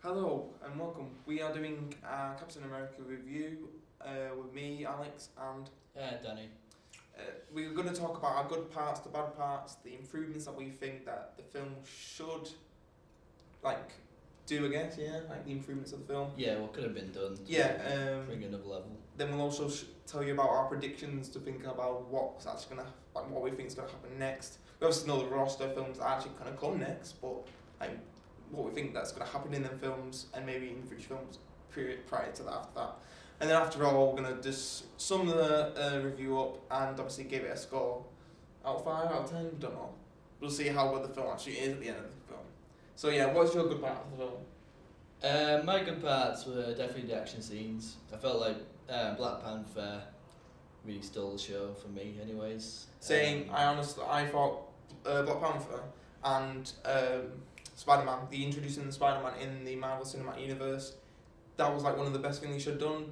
Hello and welcome. We are doing a Captain America review with me, Alex, and Danny. we're going to talk about our good parts, the bad parts, the improvements that we think that the film should like do. I guess, yeah, like the improvements of the film. Yeah, what could have been done to bring another level. Then we'll also tell you about our predictions to think about what's actually gonna like what we think is gonna happen next. We obviously know the roster of films that are actually gonna come next, but like what we think that's gonna happen in them films and maybe in future films prior to that after that. And then after all, we're gonna just sum the review up and obviously give it a score out of 5, out of 10. We don't know. We'll see how good the film actually is at the end of the film. So yeah, what's your good part of the film? My good parts were definitely the action scenes. I felt like Black Panther really stole the show for me, anyways. I thought Black Panther and Spider-Man, the introducing the Spider-Man in the Marvel Cinematic Universe, that was like one of the best things they should have done.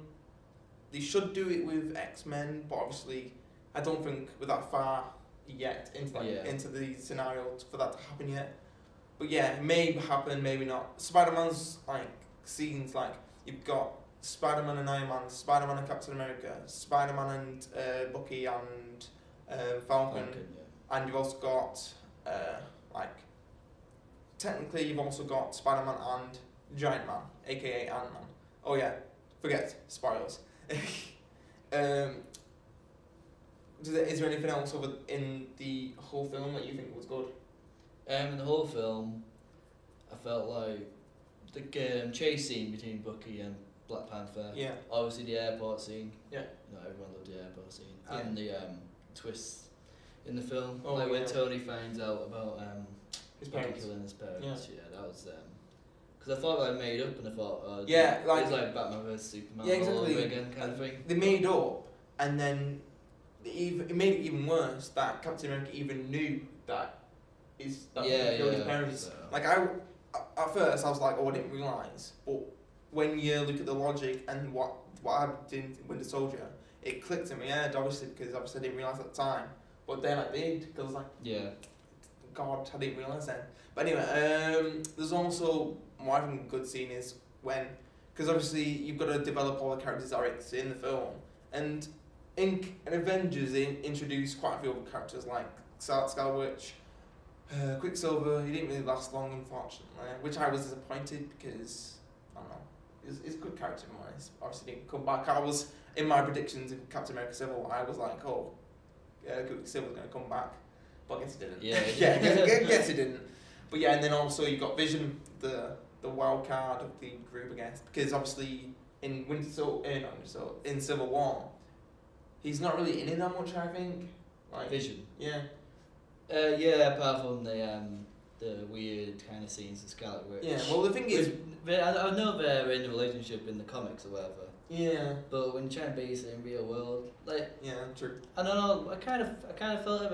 They should do it with X-Men, but obviously I don't think we're that far yet into the scenario for that to happen yet. But yeah, it may happen, maybe not. Spider-Man's like scenes, like you've got Spider-Man and Iron Man, Spider-Man and Captain America, Spider-Man and Bucky and Falcon, and you've also got technically you've also got Spider-Man and Giant Man, aka Ant-Man. Oh yeah, forget spoilers. Is there anything else in the whole film that you think was good? In the whole film, I felt like the chase scene between Bucky and Black Panther. Yeah. Obviously the airport scene. Yeah. You know, everyone loved the airport scene. Yeah. And the twists in the film. Oh, like when yeah. Tony finds out about His Bucky parents. killing his parents. Yeah. Yeah, that was because I thought I made up and I thought, yeah, like it's like Batman vs Superman yeah, all exactly. over again kind of thing. They made up, and then it made it even worse that Captain America even knew that he killed his parents. So. Like at first I was like, oh, I didn't realise, but when you look at the logic and what I did in Winter Soldier, it clicked in my head, obviously, because I didn't realise at the time. But then I did, because I was like, yeah. God, I didn't realise then. But anyway, there's also what I think a good scene is when, because obviously you've got to develop all the characters that are in the film, and in Avengers they introduced quite a few other characters like Scarlet Witch, Quicksilver. He didn't really last long, unfortunately, which I was disappointed because I don't know, he's a good character in mine. Obviously didn't come back. I was in my predictions in Captain America Civil War, I was like, oh, Quicksilver's going to come back. But I guess it didn't. Yeah. I guess it didn't. But yeah, and then also you got Vision, the wild card of the group, I guess, because obviously in Civil War, he's not really in it that much. I think. Like, Vision. Yeah. Apart from the weird kind of scenes of Scarlet Witch. Yeah. Well, the thing is, I know they're in a relationship in the comics or whatever. Yeah. But when you try and base it in real world, like, yeah, true. I don't know. I kind of felt it,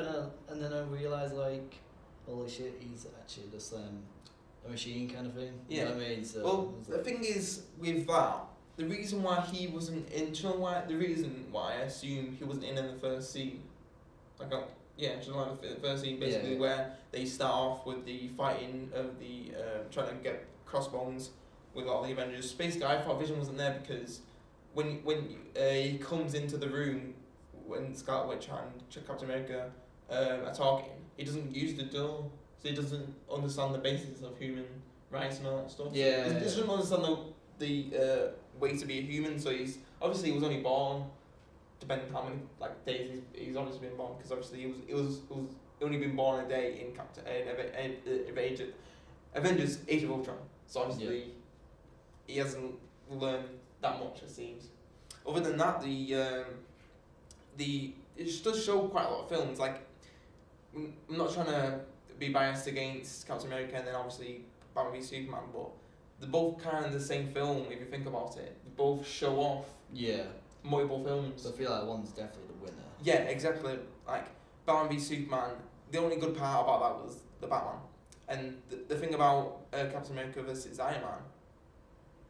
and then I realized like, holy shit, he's actually just a machine kind of thing. Yeah. You know what I mean? So Well, the thing is with that, the reason why he wasn't in, the reason why I assume he wasn't in the first scene, like, the first scene basically where they start off with the fighting of the trying to get Crossbones with all the Avengers. Basically, I thought Vision wasn't there because when he comes into the room when Scarlet Witch and Captain America are talking, he doesn't use the door, so he doesn't understand the basics of human rights and all that stuff. Yeah. He doesn't understand the way to be a human. So he was only born, depending on how many days he's obviously been born, because obviously he was only been born a day in Avengers Age of Ultron. So obviously he hasn't learned that much, it seems. Other than that, it does show quite a lot of films. Like, I'm not trying to be biased against Captain America and then obviously Batman v Superman, but they're both kind of the same film if you think about it. They both show off multiple films. So I feel like one's definitely the winner. Yeah, exactly. Like Batman v Superman, the only good part about that was the Batman. And the thing about Captain America versus Iron Man,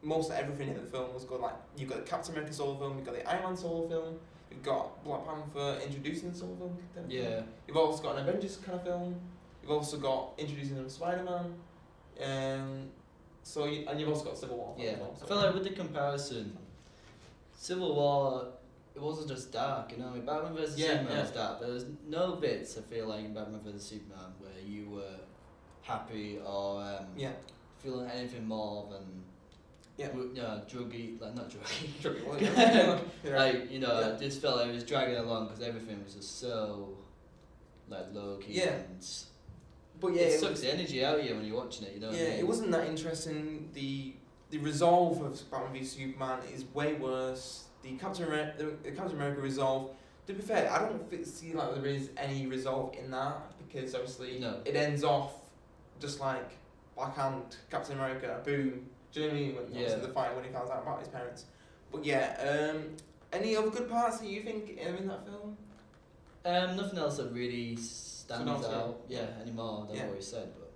most of everything in the film was good. Like, you've got the Captain America solo film, you've got the Iron Man solo film, you've got Black Panther introducing the solo film. Yeah. You've also got an Avengers kind of film. You've also got introducing of Spider-Man. So and you've also got Civil War. Yeah, As well, so. I feel like with the comparison, Civil War, it wasn't just dark, you know. Batman vs Superman was dark, but there was no bits, I feel like, in Batman vs Superman where you were happy or feeling anything more than druggy, like not druggy. Druggy, well, yeah. Like, you know, this felt like it was dragging along because everything was just so like low key and. But yeah, it sucks the energy out of you when you're watching it, you know. Yeah, what I mean? it wasn't that interesting. The resolve of Batman v Superman is way worse. The Captain America resolve. To be fair, I don't see like there is any resolve in that because obviously it ends off just like Black Hand, Captain America, boom. Do you know what I mean? When the fight when he finds out about his parents. But yeah, any other good parts that you think in that film? Nothing else that really stands out anymore than what we said, but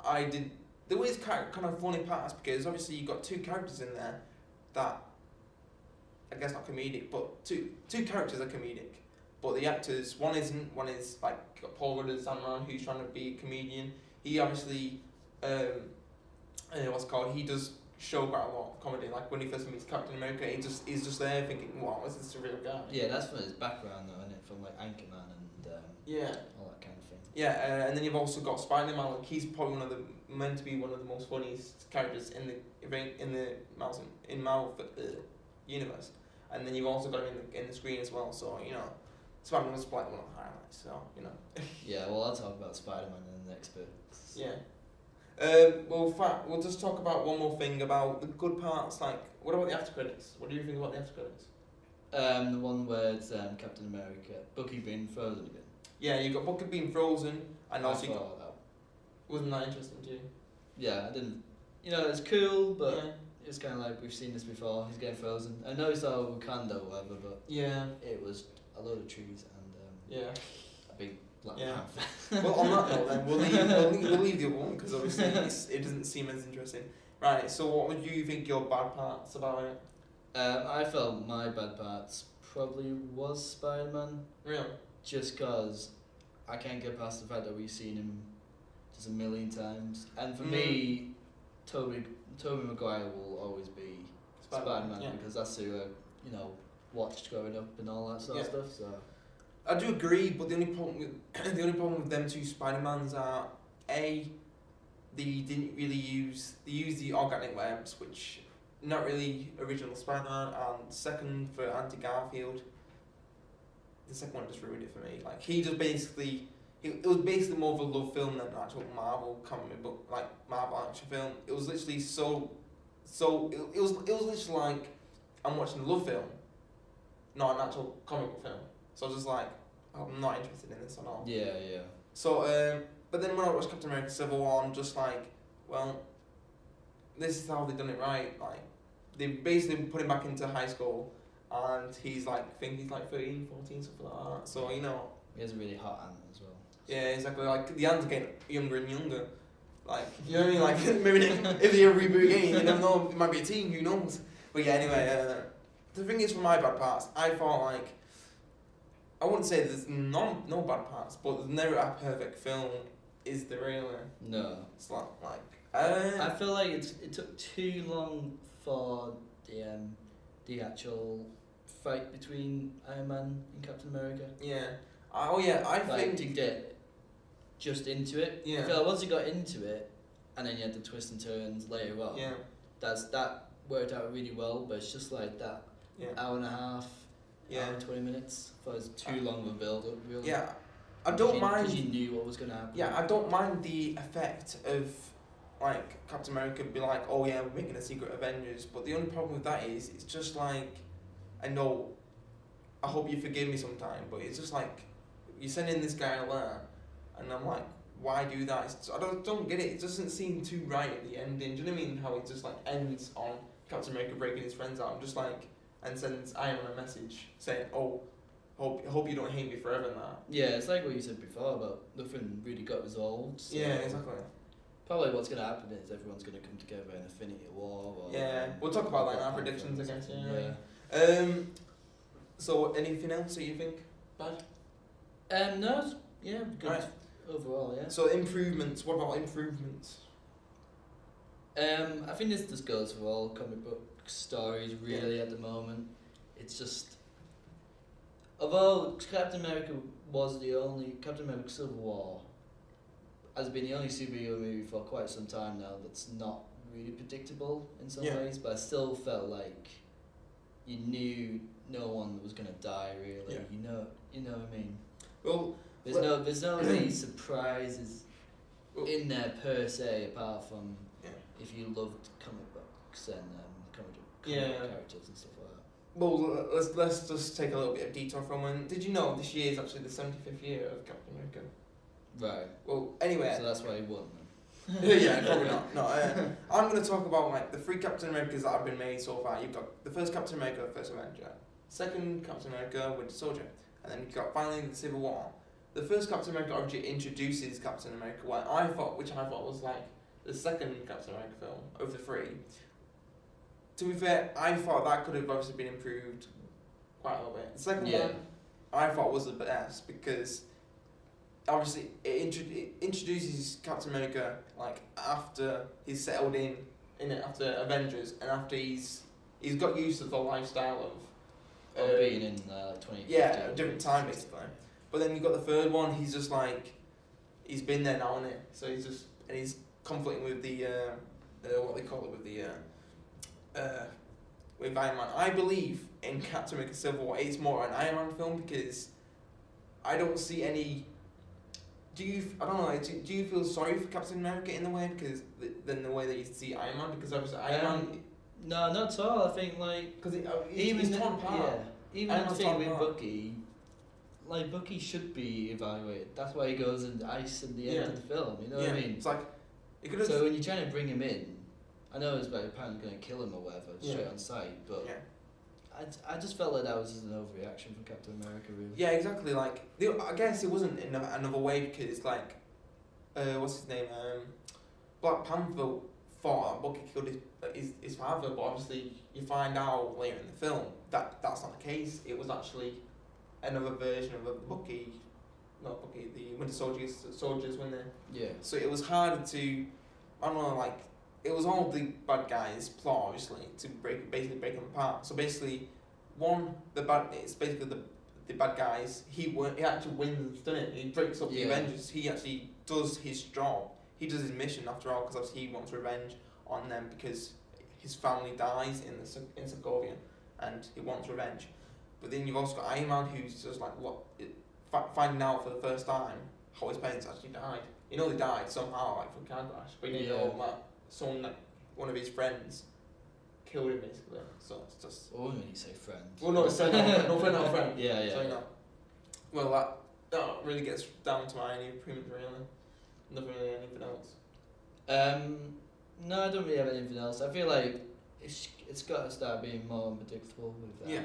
I did. There was kind of funny parts because obviously you've got two characters in there that I guess not comedic, but two characters are comedic, but the actors one isn't. One is like got Paul Rudd as Sandman, who's trying to be a comedian. He obviously what's it called? He does show quite a lot of comedy. Like when he first meets Captain America, he's just there thinking, "Wow, is this a real guy?" Yeah, that's from his background though, isn't it? From like Anchorman and all that kind of thing. Yeah, and then you've also got Spider-Man. Like he's probably meant to be one of the most funniest characters in the Marvel universe. And then you've also got him in the screen as well. So you know, Spider-Man was like one of the highlights. So you know. Yeah, well, I'll talk about Spider-Man in the next bit. Yeah. We'll just talk about one more thing about the good parts. Like, what about the after credits? What do you think about the after credits? The one where it's Captain America, Bucky being frozen again. Yeah, you got Bucky being frozen, and also that. Wasn't that interesting to you? Yeah, I didn't. You know, it's cool, but it's kind of like we've seen this before. He's getting frozen. I know it's all Wakanda or whatever, but it was a load of trees and a big Black Panther. Well, on that note, then we'll leave the other one because obviously it doesn't seem as interesting. Right. So, what would you think your bad parts about it? I felt my bad parts probably was Spider-Man. Really? Just cause I can't get past the fact that we've seen him just a million times, and for me, Tobey Maguire will always be Spider-Man because that's who I watched growing up and all that sort of stuff. So I do agree, but the only problem with them two Spider-Mans are they didn't really use the organic webs, which not really original Spider-Man, and second for Andy Garfield. The second one just ruined it for me. Like he just basically, it was basically more of a love film than an actual Marvel comic book, like Marvel action film. It was literally it was literally like I'm watching a love film, not an actual comic book film. So I was just like, I'm not interested in this at all. Yeah. So but then when I watched Captain America Civil War, I'm just like, well, this is how they've done it right. Like they basically put him back into high school. And he's like, I think he's like 13, 14, something like that. So, you know. He has a really hot hand as well. Yeah, exactly. Like, the hands are getting younger and younger. Like, you know what I mean? Like, maybe if they reboot again, you never know, it might be a team, who knows? But yeah, anyway, the thing is, for my bad parts, I thought like, I wouldn't say there's no bad parts, but there's never a perfect film, is there really? No. It's not like. I feel like it took too long for the actual fight between Iron Man and Captain America. Yeah. I think to get just into it. Yeah. I feel like once you got into it, and then you had the twists and turns later on. Yeah. That worked out really well, but it's just like that hour and a half, hour and 20 minutes. I thought it was too long of a build up, really. Yeah. I don't mind. Because you knew what was going to happen. Yeah, I don't mind the effect of like Captain America be like, oh yeah, we're making a secret Avengers, but the only problem with that is it's just like, I know, I hope you forgive me sometime, but it's just like you're sending this guy there, and I'm like, why do that? I don't get it. It doesn't seem too right at the ending. Do you know what I mean? How it just like ends on Captain America breaking his friends out. I'm just like, and sends Iron Man a message saying, oh, hope you don't hate me forever and that. Yeah, it's like what you said before about nothing really got resolved. So yeah, exactly. Probably what's going to happen is everyone's going to come together in Infinity War. Or we'll talk about that in our predictions, I guess. Yeah. So anything else that you think bad? No, good right. overall, yeah. So improvements. What about improvements? I think this just goes for all comic book stories really at the moment. It's just, although Captain America Civil War has been the only superhero movie for quite some time now that's not really predictable in some ways, but I still felt like you knew no one was gonna die really. Yeah. You know what I mean. Well, there's no really surprises in there per se, apart from if you loved comic books and comic characters and stuff like that. Well, let's just take a little bit of detour from when. Did you know this year is actually the 75th year of Captain America? Right. Well, anyway. So that's why he won then. Yeah, probably not. No, I'm going to talk about like the 3 Captain Americas that have been made so far. You've got the first Captain America, first Avenger, second Captain America, Winter Soldier, and then you've got finally the Civil War. The first Captain America obviously introduces Captain America, which I thought was like the second Captain America film of the 3. To be fair, I thought that could have obviously been improved quite a little bit. The second one, I thought was the best because obviously it introduces Captain America like after he's settled in it after Avengers and after he's got used to the lifestyle of being in 2050. Yeah, a different time basically. But then you got the third one. He's just like he's been there now, isn't it? So he's conflicting with the what they call it with Iron Man. I believe in Captain America Civil War it's more an Iron Man film because I don't see any. I don't know. Do you feel sorry for Captain America in the way because than the way that you see Iron Man because obviously Iron Man. No, not at all. I think like because even he's torn apart. Even the thing with Bucky, like Bucky should be evaluated. That's why he goes into ice at the end of the film. You know what I mean? It's like so when you're trying to bring him in, I know it's like apparently going to kill him or whatever straight on sight, but. I just felt like that was just an overreaction from Captain America, really. Yeah, exactly. Like, I guess it wasn't in another way because, like, what's his name? Black Panther thought that Bucky killed his father, but obviously you find out later in the film that that's not the case. It was actually another version of the Winter Soldiers when they. Yeah. So it was harder to, I don't know, like. It was all the bad guys' plot, obviously, to basically break them apart. So basically, it's basically the bad guys. He actually wins, doesn't it? He breaks up the Avengers. He actually does his job. He does his mission after all, because obviously he wants revenge on them because his family dies in Sokovia, and he wants revenge. But then you've also got Iron Man, who's just like finding out for the first time how his parents actually died. You know they died somehow, like from a car crash, but you know that. One of his friends killed him basically. So it's just. Oh, when you say friend. Well, no, it's no friend, not friend. Yeah. So, well, that really gets down to my opinion, really. Nothing really anything else. No, I don't really have anything else. I feel like it's got to start being more unpredictable with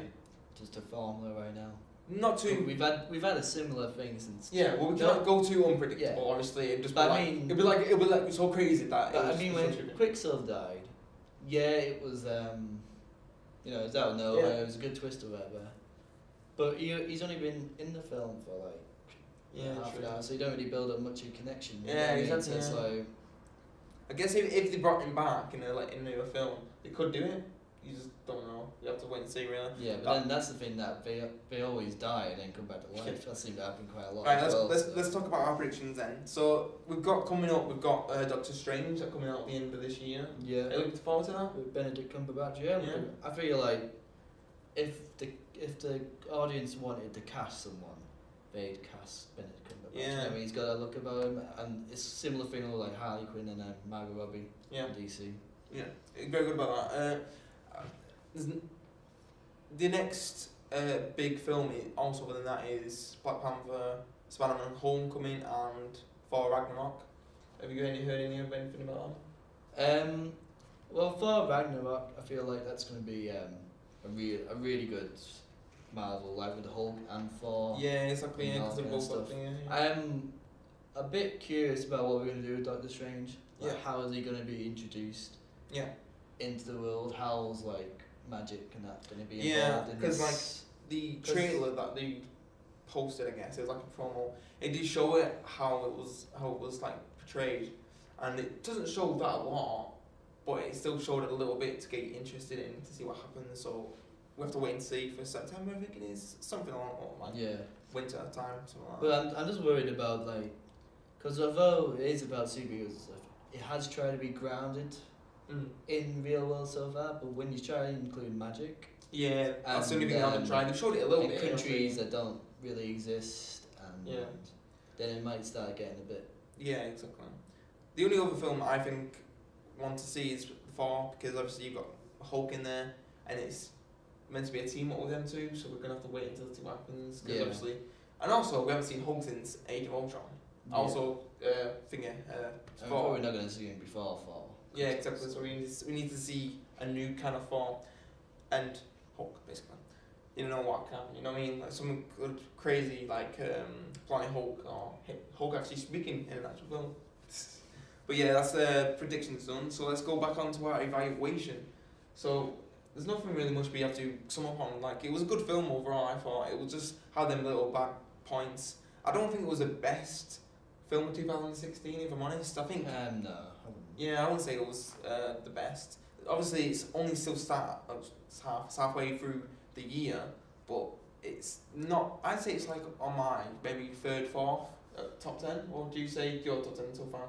just a formula right now. Not too. We've had a similar thing since. Yeah, well, we can't go too unpredictable. Obviously, it'd it'd be like so crazy that. But I mean, when Quicksilver died, it was it was out of nowhere. It was a good twist or whatever. But he's only been in the film for like half an hour, so you don't really build up much of a connection. Yeah, exactly. So it's like, I guess if they brought him back in a new film, they could do it. You just don't know. You have to wait and see, really. Yeah, but then that's the thing that they always die and then come back to life. That seemed to happen quite a lot. Right, let's talk about our predictions then. So we've got Doctor Strange coming out at the end of this year. Yeah. Are you looking forward to that? With Benedict Cumberbatch, yeah. I feel like if the audience wanted to cast someone, they'd cast Benedict Cumberbatch. Yeah. I mean, he's got a look about him, and it's a similar thing with like Harley Quinn and Margot Robbie in DC. Yeah, very good about that. The next big film also other than that is Black Panther, Spider-Man Homecoming and Thor Ragnarok. Have you heard anything about them? Well, Thor Ragnarok, I feel like that's going to be a really good Marvel, like with the Hulk and Thor. Yeah, exactly. Yeah, because they're both stuff. I'm a bit curious about what we're going to do with Doctor Strange. Like, how is he going to be introduced? Into the world. How's like magic and that going to be involved in this? Because like the trailer that they posted, I guess it was like a promo. It did show it how it was like portrayed, and it doesn't show that a lot. but it still showed a little bit to get you interested in to see what happens. So we have to wait and see for September. I think it is something along like winter time, something like that. But I'm just worried about like, because although it is about superheroes and stuff, it has tried to be grounded in real world so far. But when you try to include magic, yeah, that's the only thing I haven't tried. They showed it a little bit. Countries that don't really exist, and then it might start getting a bit. Yeah, exactly. The only other film I think want to see is Thor, because obviously you've got Hulk in there, and it's meant to be a team up with them two, so we're gonna have to wait until see what happens. Cause obviously, and also we haven't seen Hulk since Age of Ultron. Yeah. Also, I'm probably not gonna see him before Thor. Yeah, exactly. So we need to see a new kind of Thor and Hulk, basically. You don't know what can happen. You know what I mean? Like something good, crazy, like Planet Hulk or Hulk actually speaking in an actual film. But yeah, that's the predictions done. So let's go back on to our evaluation. So there's nothing really much we have to sum up on. Like, it was a good film overall, I thought. It was just had them little bad points. I don't think it was the best film of 2016, if I'm honest. I think... no. Yeah, I wouldn't say it was the best. Obviously, it's only still it's halfway through the year, but it's not... I'd say it's like on my maybe third, fourth, top 10. Or do you say your top 10 so far?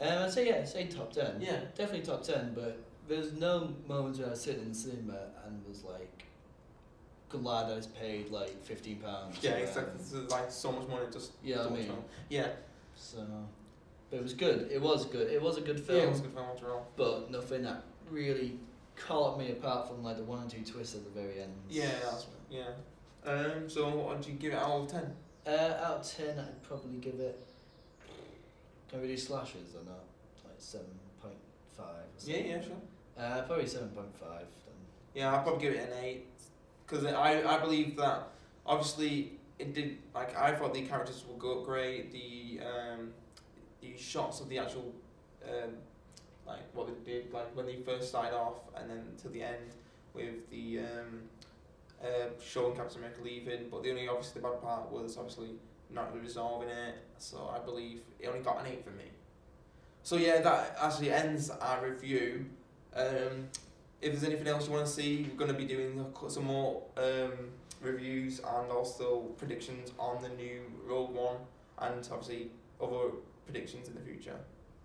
I'd say top 10. Yeah. Definitely top 10, but there's no moments where I sit in the cinema and was like glad I was paid like £15. Yeah, exactly. This is like so much money just. Yeah, I mean. Yeah. So, but it was good. It was good. It was a good film. Yeah, it was a good film after all. But nothing that really caught me apart from like the one or two twists at the very end. Yeah, yeah. So what would you give it out of 10? Out of 10, I'd probably give it. Can we do slashes or not? Like 7.5. Yeah, sure. Probably 7.5 then. Yeah, I'd probably give it an 8, because I believe that obviously it did, like, I thought the characters were great, the shots of the actual like what they did, like when they first started off and then to the end with the showing Captain America leaving, but the only obviously the bad part was obviously not really resolving it, so I believe it only got an 8 for me. So yeah, that actually ends our review. If there's anything else you want to see, we're going to be doing some more reviews and also predictions on the new Rogue One and obviously other predictions in the future.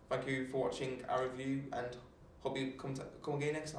Thank you for watching our review and hope you come again next time.